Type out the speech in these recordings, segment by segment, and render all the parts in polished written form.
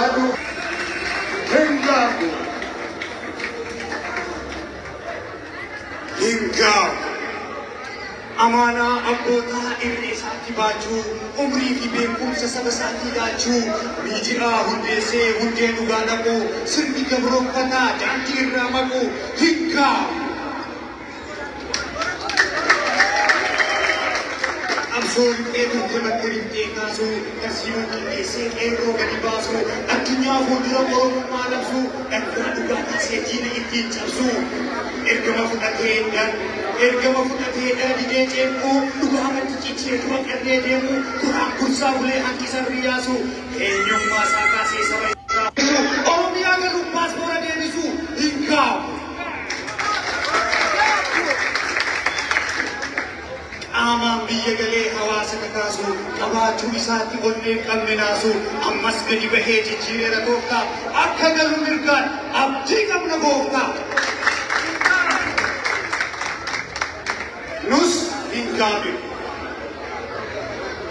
barbaadu hingaamu. Amana abbootaa irree isaatti baachuu umrii fi beekumsa saba isaatii laachuu miidiyaa hundeessee hundee dhugaa dhaquu sirni gabroonfataa daandii irraa maquu hingaamu. Amsoon eeguutti bakka riftee kaasuu tarsiimuu qindeessee qeerroo gadi baasuu addunyaa fuuldura oromummaa labsuu dhaggaa dhugaa taasee diina ittiin cabsuu ergama fudhatee didee ceebuu dhugaa amatti cichee dura qarree deemuu kuraan kursaa bulee hanqisa riyaasuu eenyummaa isaa kaasee saba isaa oromiyaa galuun paaspoora deebisuu hingaamu. Amaan biyya galee hawaasa kakaasuu qabaachuu isaatti onneen qabminaasuu ammas gadi bahee jijjiirera gooftaa akka galu mirgaan abdii qabna gooftaa. Nus hingaamu.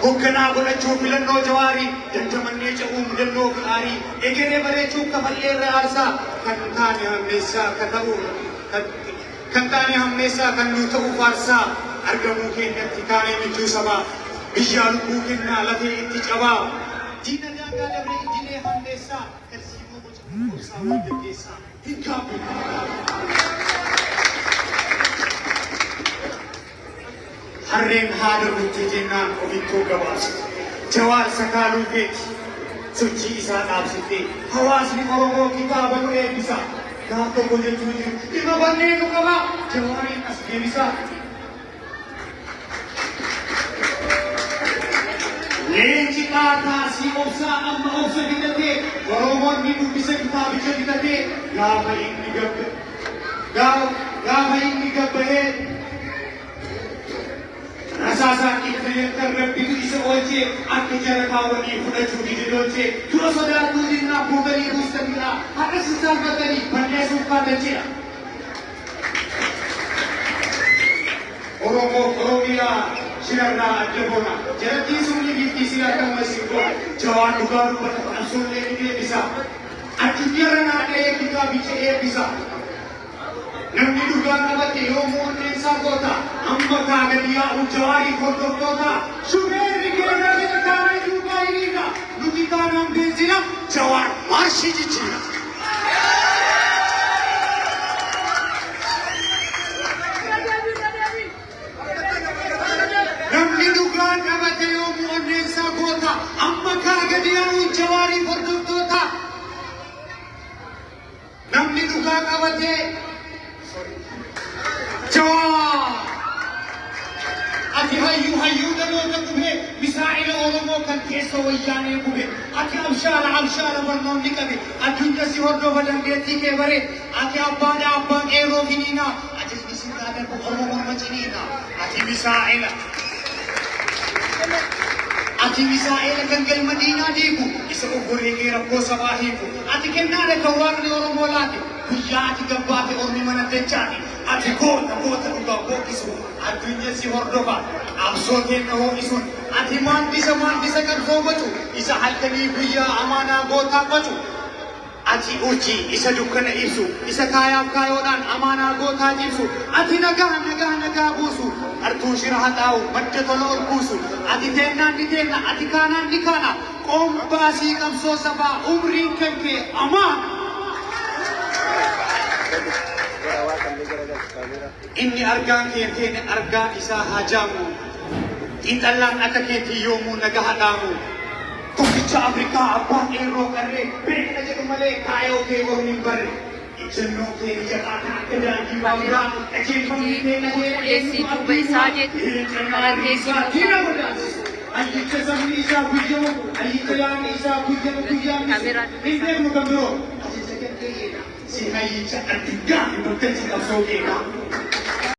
Hoogganaa godhachuu filannoo jawaarii dandamannee ce'uu mudannoo gaarii egeree bareechuu kafallee irra aarsaa kan taane hammeessaa kan nu ta'u faarsaa. Argamuu keenyatti taanee michuu sabaa biyyaa lubbuu kennaa lafee itti cabaa diina daangaa dabree idilee handeessaa tarsiimoo boca gorsaa wal gaggeessaa hingaamu. Harreen haada bultee jennaan ofittoo gabaabsa jawaar sakaaluu feeti sochii isaa dhaabsiftee hawaasni Oromoo kitaaba nu eebbisa gaaf tokko jechuu jiru dhimma banneetu qabaa jawaariin as deebisaa. Leenci qaataa si obsaa amma obsa bitatee Oromoonni dubbisa kitaabicha bitatee gaafa inni gabbahee rasaasaa qixxeeyyan rabbitu isa oolchee akka jara kaawwanii fudhachuu didiloochee dura sodaattuu dinnaa buuganii buustanidha haqa sisaalfatanii balleessuuf kaatachidha. Oromiyaa shirarraa adda boona jalattii sunni bifti siraa kan masiifoo jawaan dhugaa dubbata qabsoollee ni deebisa addunyaarra naanna'ee kitaabicha eebbisa. Namni dhugaa qabate yoomuu onneensaa goota amma kaagadi yaa'u jawaarii hordoftoota shubeerri keenya jedha taanee duukaa hiriira nuti taanaan beenzina jawaan maarshii jijjiira. Amma kaagadi yaa'u jawaarii hordoftoota namni dhugaa qabate jawaa ati hayyuu dhaloota gube misaa'ila Oromoo kan keessa wayyaanee gube ati abshaala barnoonni qabe addunyaa si hordofa dandeettii kee bare ati abbaa qeerroo finiinaa ati misilaa darbu Oromoo maciniinaa ati misaa'ila. Ati misaa'ila kan galma diinaa diigu isa obboree kee rakkoo sabaa hiiku ati kennaadha kan waaqni Oromoo laate guyyaa ati gabbaafe ormi mana dachaati ati goota dhugaa booqisu addunyaa si hordofa qabsoo kenna ho'isuun ati maandisa qabsoo gochu isa halkanii guyyaa amaanaa gootaa gochu ati urjii isa dukkana ibsu isa kaayoodhaan amaanaa gootaa ibsu ati nagaa buusu artuu shira haxaa'u madda tola ol buusu ati teennaan ni teenna ati kaanaan ni kaana qombaasii qabsoo sabaa umriin kan kee amaan. Inni argaan kee teene argaan isaa hajaamu xiinxallaan akka keetii yoomuu naga hadhaamu tokkicha Afrikaa abbaa qeerroo qarree beekna jedhu malee kaayoo kee ormiin barre. Jennoo kee jaqaata akka daandii baaburaa qajeelfamni kee Qulqulleessii duuba isaa jedhu qabatteessii ayyicha sabni isaa guyyoo ayyicha yaadni isaa guyyaan hin beeknu kan biroo. Si hayyicha addunyaa hin bakka itti qabsoo keenyaa.